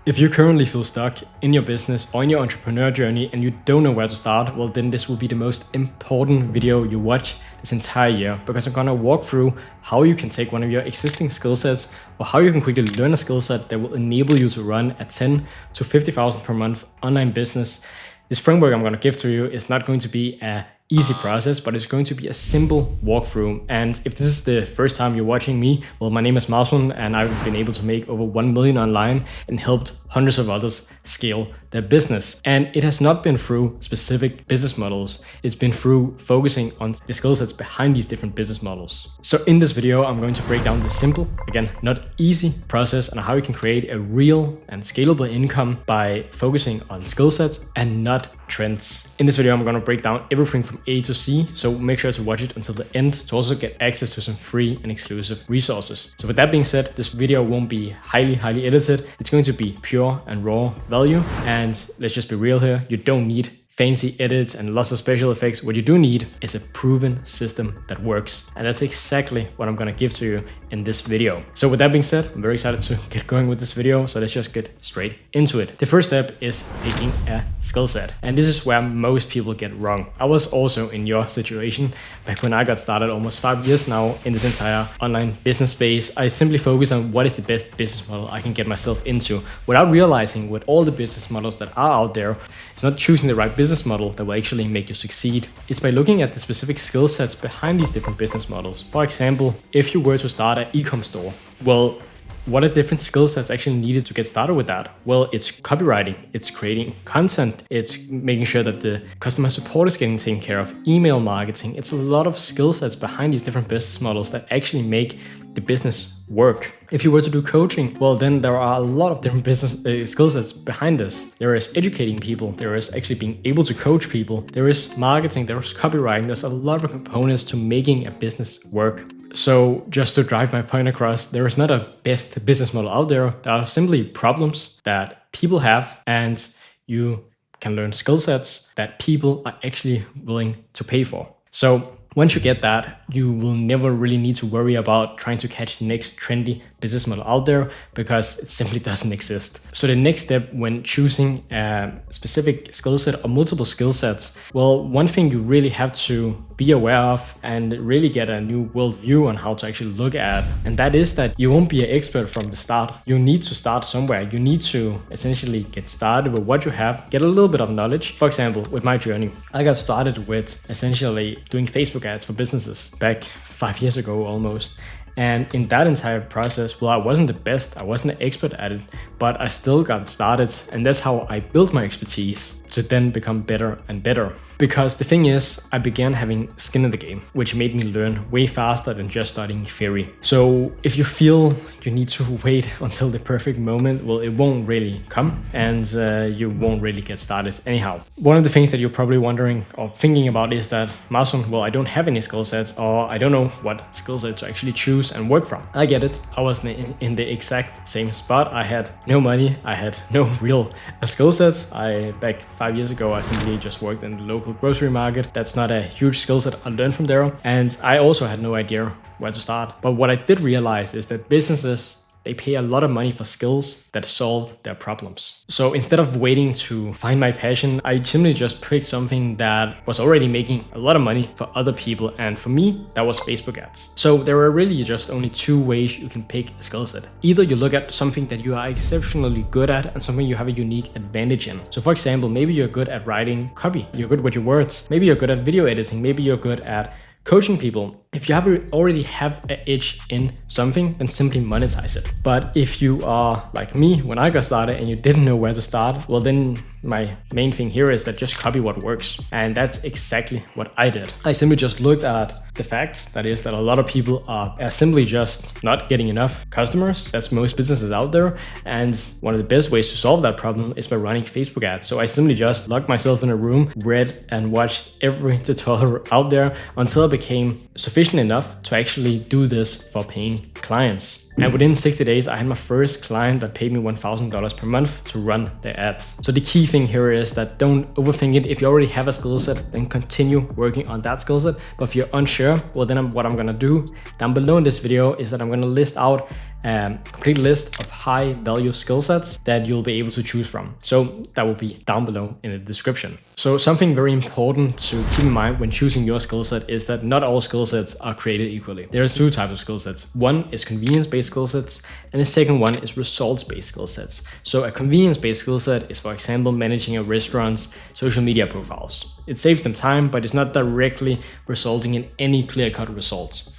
If you currently feel stuck in your business or in your entrepreneur journey and you don't know where to start, well then this will be the most important video you watch this entire year, because I'm gonna walk through how you can take one of your existing skill sets or how you can quickly learn a skill set that will enable you to run a 10 to 50,000 per month online business. This framework I'm gonna give to you is not going to be an easy process, but it's going to be a simple walkthrough. And if this is the first time you're watching me, well, my name is Mahsun and I've been able to make over 1 million online and helped hundreds of others scale their business. And it has not been through specific business models. It's been through focusing on the skill sets behind these different business models. So in this video, I'm going to break down the simple, again, not easy process on how you can create a real and scalable income by focusing on skill sets and not trends. In this video, I'm going to break down everything from A to C, so make sure to watch it until the end to also get access to some free and exclusive resources. So with that being said, this video won't be highly edited. It's going to be pure and raw value. And let's just be real here, you don't need fancy edits and lots of special effects. What you do need is a proven system that works. And that's exactly what I'm gonna give to you in this video. So with that being said, I'm very excited to get going with this video. So let's just get straight into it. The first step is picking a skill set. And this is where most people get wrong. I was also in your situation back when I got started almost 5 years now in this entire online business space. I simply focus on what is the best business model I can get myself into without realizing with all the business models that are out there, it's not choosing the right business model that will actually make you succeed. It's by looking at the specific skill sets behind these different business models. For example, if you were to start an e-com store, well, what are different skill sets actually needed to get started with that? Well, it's copywriting, it's creating content, it's making sure that the customer support is getting taken care of, email marketing. It's a lot of skill sets behind these different business models that actually make the business work. If you were to do coaching, well, then there are a lot of different business skill sets behind this. There is educating people, there is actually being able to coach people, there is marketing, there is copywriting. There's a lot of components to making a business work. So just to drive my point across, there is not a best business model out there. There are simply problems that people have, and you can learn skill sets that people are actually willing to pay for. So once you get that, you will never really need to worry about trying to catch the next trendy business model out there, because it simply doesn't exist. So the next step when choosing a specific skill set or multiple skill sets, well, one thing you really have to be aware of and really get a new worldview on how to actually look at, and that is that you won't be an expert from the start. You need to start somewhere. You need to essentially get started with what you have, get a little bit of knowledge. For example, with my journey, I got started with essentially doing Facebook ads for businesses back 5 years ago almost. And in that entire process, well, I wasn't the best, I wasn't an expert at it, but I still got started. And that's how I built my expertise to then become better and better. Because the thing is, I began having skin in the game, which made me learn way faster than just studying theory. So if you feel you need to wait until the perfect moment, well, it won't really come, and you won't really get started anyhow. One of the things that you're probably wondering or thinking about is that, Mahsun, well, I don't have any skill sets, or I don't know what skill set to actually choose and work from. I get it. I was in the exact same spot. I had no money. I had no real skill sets. Back 5 years ago, I simply just worked in the local grocery market. That's not a huge skill set I learned from there. And I also had no idea where to start. But what I did realize is that businesses, they pay a lot of money for skills that solve their problems. So instead of waiting to find my passion, I simply just picked something that was already making a lot of money for other people. And for me, that was Facebook ads. So there are really just only two ways you can pick a skill set. Either you look at something that you are exceptionally good at and something you have a unique advantage in. So for example, maybe you're good at writing copy, you're good with your words, maybe you're good at video editing, maybe you're good at coaching people. If you already have an edge in something, then simply monetize it. But if you are like me when I got started and you didn't know where to start, well, then my main thing here is that just copy what works. And that's exactly what I did. I simply just looked at the facts. That is that a lot of people are simply just not getting enough customers. That's most businesses out there. And one of the best ways to solve that problem is by running Facebook ads. So I simply just locked myself in a room, read and watched every tutorial out there until I became sufficient enough to actually do this for paying clients. And within 60 days, I had my first client that paid me $1,000 per month to run their ads. So the key thing here is that don't overthink it. If you already have a skill set, then continue working on that skill set. But if you're unsure, well, then what I'm gonna do down below in this video is that I'm gonna list out a complete list of high value skill sets that you'll be able to choose from. So that will be down below in the description. So something very important to keep in mind when choosing your skill set is that not all skill sets are created equally. There's two types of skill sets. One is convenience-based skill sets, and the second one is results-based skill sets. So a convenience-based skill set is, for example, managing a restaurant's social media profiles. It saves them time, but it's not directly resulting in any clear-cut results.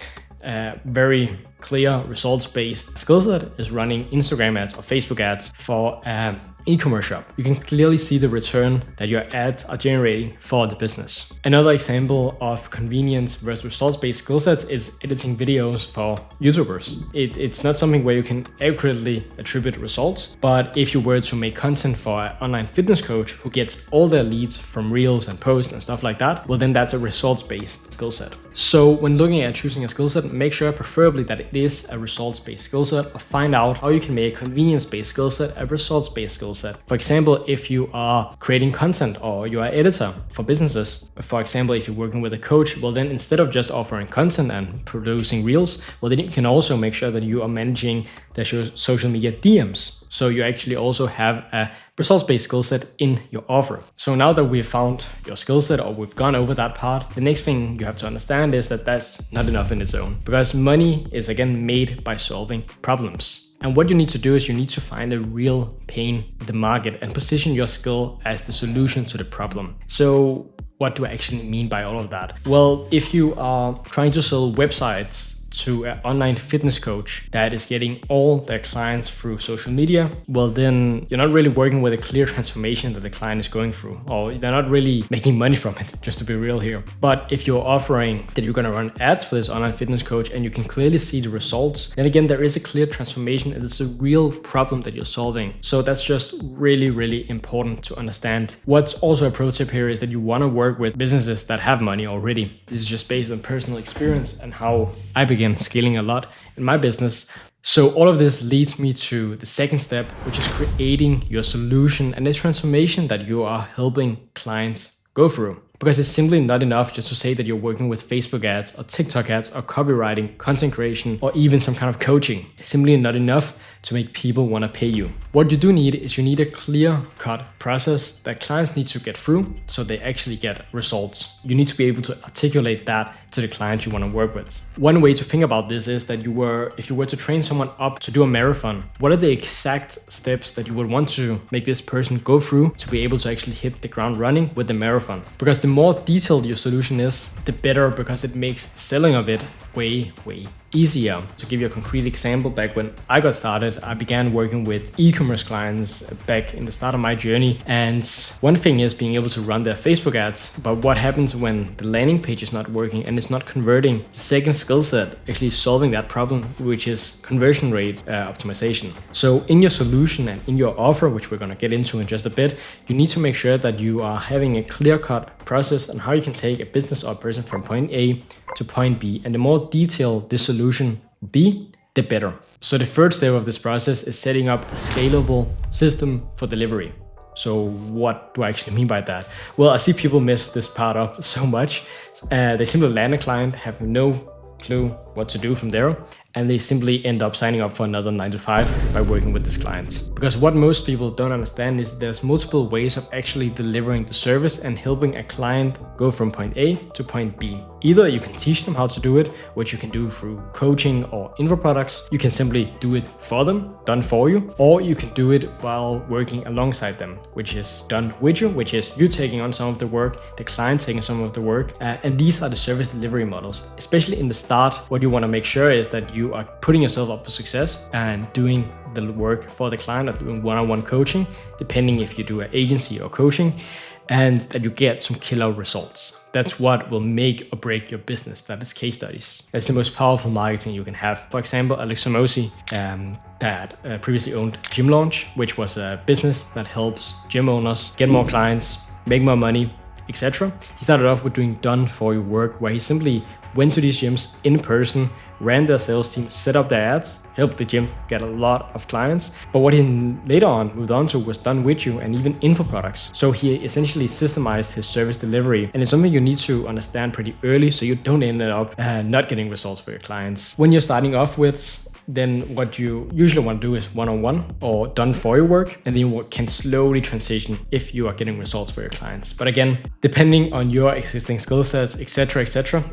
Very clear results-based skill set is running Instagram ads or Facebook ads for an e-commerce shop. You can clearly see the return that your ads are generating for the business. Another example of convenience versus results-based skill sets is editing videos for YouTubers. It's not something where you can accurately attribute results, but if you were to make content for an online fitness coach who gets all their leads from reels and posts and stuff like that, well then that's a results-based skill set. So when looking at choosing a skill set, make sure preferably that it is a results-based skill set, or find out how you can make a convenience-based skill set a results-based skill set. For example, if you are creating content or you are an editor for businesses, for example, if you're working with a coach, well then instead of just offering content and producing reels, well then you can also make sure that you are managing their social media DMs. So you actually also have a results-based skill set in your offer. So now that we've found your skill set, or we've gone over that part, the next thing you have to understand is that that's not enough in its own, because money is again made by solving problems. And what you need to do is you need to find a real pain in the market and position your skill as the solution to the problem. So what do I actually mean by all of that? Well, if you are trying to sell websites to an online fitness coach that is getting all their clients through social media, well then you're not really working with a clear transformation that the client is going through, or they're not really making money from it, just to be real here. But if you're offering that you're going to run ads for this online fitness coach and you can clearly see the results, then again there is a clear transformation and it's a real problem that you're solving. So that's just really, really important to understand. What's also a pro tip here is that you want to work with businesses that have money already. This is just based on personal experience and how I began scaling a lot in my business. So all of this leads me to the second step, which is creating your solution and the transformation that you are helping clients go through. Because it's simply not enough just to say that you're working with Facebook ads or TikTok ads or copywriting, content creation, or even some kind of coaching. It's simply not enough to make people want to pay you. What you do need is you need a clear-cut process that clients need to get through so they actually get results. You need to be able to articulate that to the client you want to work with. One way to think about this is that if you were to train someone up to do a marathon, what are the exact steps that you would want to make this person go through to be able to actually hit the ground running with the marathon? Because the more detailed your solution is, the better, because it makes selling of it way easier. To give you a concrete example, back when I got started, I began working with e-commerce clients back in the start of my journey. And one thing is being able to run their Facebook ads, but what happens when the landing page is not working and it's not converting? The second skill set actually solving that problem, which is conversion rate optimization. So in your solution and in your offer, which we're going to get into in just a bit, you need to make sure that you are having a clear-cut process on how you can take a business or person from point A to point B. And the more detailed this solution be, the better. So the third step of this process is setting up a scalable system for delivery. So what do I actually mean by that? Well, I see people mess this part up so much. They simply land a client, have no clue what to do from there, and they simply end up signing up for another 9 to 5 by working with this client. Because what most people don't understand is there's multiple ways of actually delivering the service and helping a client go from point A to point B. Either you can teach them how to do it, which you can do through coaching or info products. You can simply do it for them, done for you, or you can do it while working alongside them, which is done with you, which is you taking on some of the work, the client taking some of the work. And these are the service delivery models. Especially in the start, what you want to make sure is that you are putting yourself up for success and doing the work for the client, or doing one-on-one coaching, depending if you do an agency or coaching, and that you get some killer results. That's what will make or break your business. That is case studies. That's the most powerful marketing you can have. For example, Alex Hormozi, that previously owned Gym Launch, which was a business that helps gym owners get more clients, make more money, etc. He started off with doing done for you work, where he simply went to these gyms in person, ran their sales team, set up their ads, helped the gym get a lot of clients. But what he later on moved on to was done with you and even info products. So he essentially systemized his service delivery, and it's something you need to understand pretty early so you don't end up not getting results for your clients. When you're starting off with, then what you usually want to do is one-on-one or done for your work, and then you can slowly transition if you are getting results for your clients. But again, depending on your existing skill sets, etc.,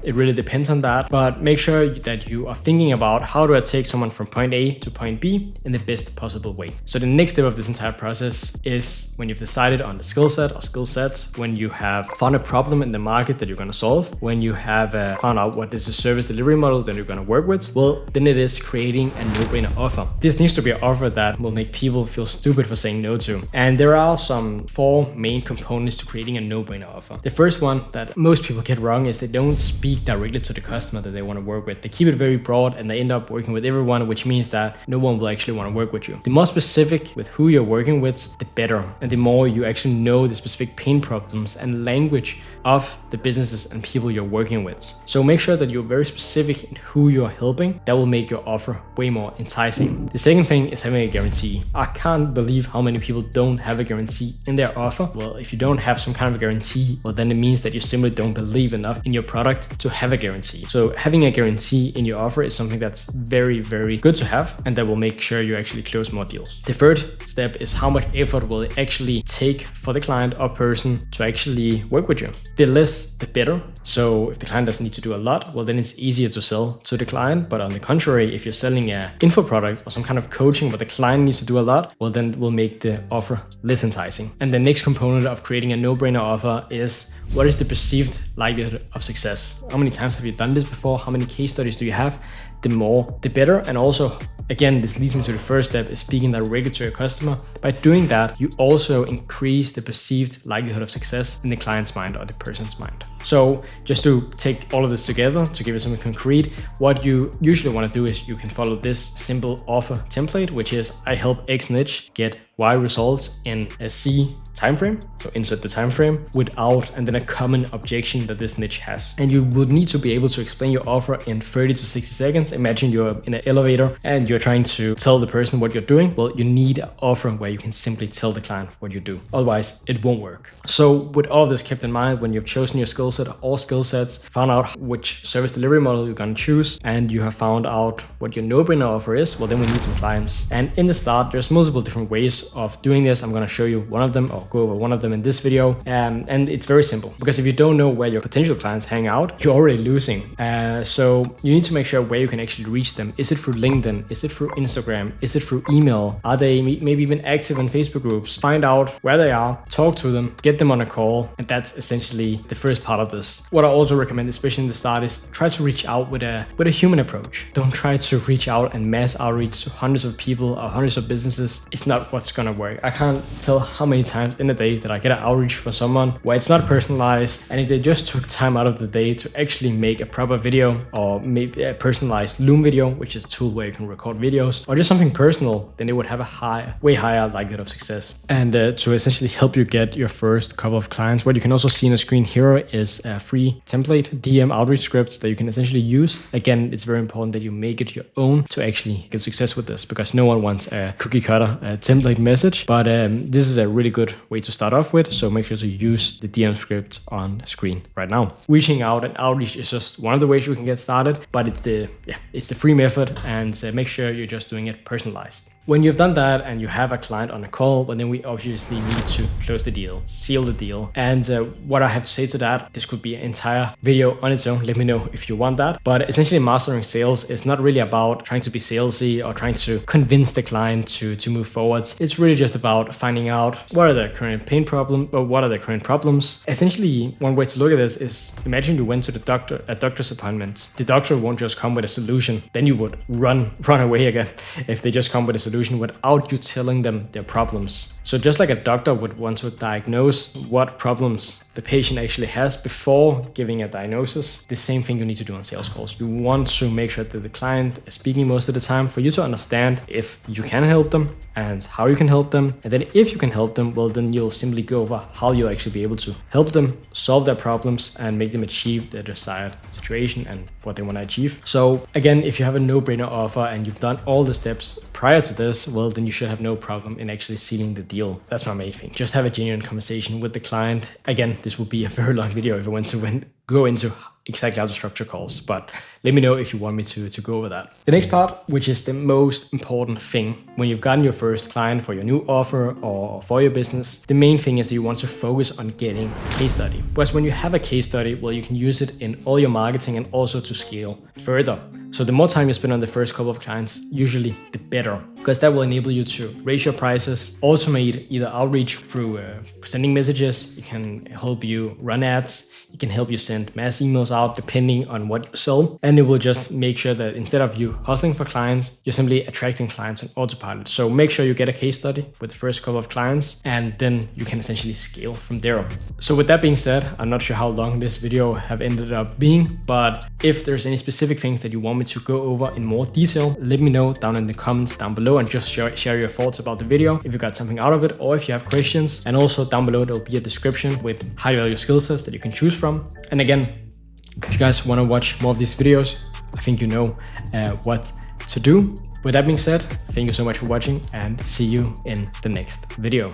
it really depends on that. But make sure that you are thinking about how do I take someone from point A to point B in the best possible way. So the next step of this entire process is when you've decided on the skill set or skill sets, when you have found a problem in the market that you're going to solve, when you have found out what is the service delivery model that you're going to work with, well, then it is creating a no-brainer offer. This needs to be an offer that will make people feel stupid for saying no to. And there are some 4 main components to creating a no-brainer offer. The first one that most people get wrong is they don't speak directly to the customer that they want to work with. They keep it very broad and they end up working with everyone, which means that no one will actually want to work with you. The more specific with who you're working with, the better. And the more you actually know the specific pain problems and language of the businesses and people you're working with. So make sure that you're very specific in who you're helping. That will make your offer way more enticing. The second thing is having a guarantee. I can't believe how many people don't have a guarantee in their offer. Well, if you don't have some kind of a guarantee, well, then it means that you simply don't believe enough in your product to have a guarantee. So having a guarantee in your offer is something that's very, very good to have, and that will make sure you actually close more deals. The third step is how much effort will it actually take for the client or person to actually work with you. The less, the better. So if the client doesn't need to do a lot, well, then it's easier to sell to the client. But on the contrary, if you're selling an info product or some kind of coaching where the client needs to do a lot, well, then it will make the offer less enticing. And the next component of creating a no-brainer offer is what is the perceived likelihood of success? How many times have you done this before? How many case studies do you have? The more, the better. And also, again, this leads me to the first step, is speaking directly to your customer. By doing that, you also increase the perceived likelihood of success in the client's mind or the person's mind. So just to take all of this together, to give you something concrete, what you usually want to do is you can follow this simple offer template, which is I help X niche get Y results in a C timeframe. So insert the timeframe without, and then a common objection that this niche has. And you would need to be able to explain your offer in 30 to 60 seconds. Imagine you're in an elevator and you're trying to tell the person what you're doing. Well, you need an offer where you can simply tell the client what you do. Otherwise, it won't work. So with all this kept in mind, when you've chosen your skill set or skill sets, found out which service delivery model you're going to choose, and you have found out what your no-brainer offer is, well, then we need some clients. And in the start, there's multiple different ways of doing this. I'm going to show you one of them, or go over one of them in this video. And it's very simple, because if you don't know where your potential clients hang out, you're already losing. So you need to make sure where you can actually reach them. Is it through LinkedIn? Is it through Instagram? Is it through email? Are they maybe even active in Facebook groups? Find out where they are, talk to them, get them on a call. And that's essentially the first part of this. What I also recommend, especially in the start, is try to reach out with a human approach. Don't try to reach out and mass outreach to hundreds of people or hundreds of businesses. It's not what's gonna work. I can't tell how many times in a day that I get an outreach for someone where it's not personalized, and if they just took time out of the day to actually make a proper video, or maybe a personalized Loom video, which is a tool where you can record videos, or just something personal, then they would have a way higher likelihood of success. And to essentially help you get your first couple of clients, what you can also see on the screen here is a free template DM outreach scripts that you can essentially use. Again, it's very important that you make it your own to actually get success with this, because no one wants a cookie cutter template message. But this is a really good way to start off with, so make sure to use the DM script on screen right now. Reaching out and outreach is just one of the ways you can get started, but it's the free method, and make sure you're just doing it personalized. When you've done that and you have a client on a call, well, then we obviously need to close the deal, seal the deal. And what I have to say to that, this could be an entire video on its own. Let me know if you want that. But essentially, mastering sales is not really about trying to be salesy or trying to convince the client to move forward. It's really just about finding out what are the current pain problems, or what are the current problems. Essentially, one way to look at this is, imagine you went to a doctor's appointment. The doctor won't just come with a solution. Then you would run away again if they just come with a solution without you telling them their problems. So just like a doctor would want to diagnose what problems the patient actually has before giving a diagnosis, the same thing you need to do on sales calls. You want to make sure that the client is speaking most of the time for you to understand if you can help them, and how you can help them. And then if you can help them, well, then you'll simply go over how you'll actually be able to help them solve their problems and make them achieve their desired situation and what they want to achieve. So again, if you have a no-brainer offer and you've done all the steps prior to this, well, then you should have no problem in actually sealing the deal. That's my main thing. Just have a genuine conversation with the client. Again, this will be a very long video if I want to go into exactly how to structure calls, but let me know if you want me to go over that. The next part, which is the most important thing when you've gotten your first client for your new offer or for your business, the main thing is that you want to focus on getting a case study. Because when you have a case study, well, you can use it in all your marketing and also to scale further. So the more time you spend on the first couple of clients, usually the better, because that will enable you to raise your prices, automate either outreach through sending messages, it can help you run ads, it can help you send mass emails out depending on what you sell. And it will just make sure that instead of you hustling for clients, you're simply attracting clients on autopilot. So make sure you get a case study with the first couple of clients, and then you can essentially scale from there. So with that being said, I'm not sure how long this video have ended up being, but if there's any specific things that you want me to go over in more detail, let me know down in the comments down below, and just share your thoughts about the video if you got something out of it, or if you have questions. And also down below there'll be a description with high value skill sets that you can choose from. And again, if you guys want to watch more of these videos, I think you know what to do. With that being said, thank you so much for watching, and see you in the next video.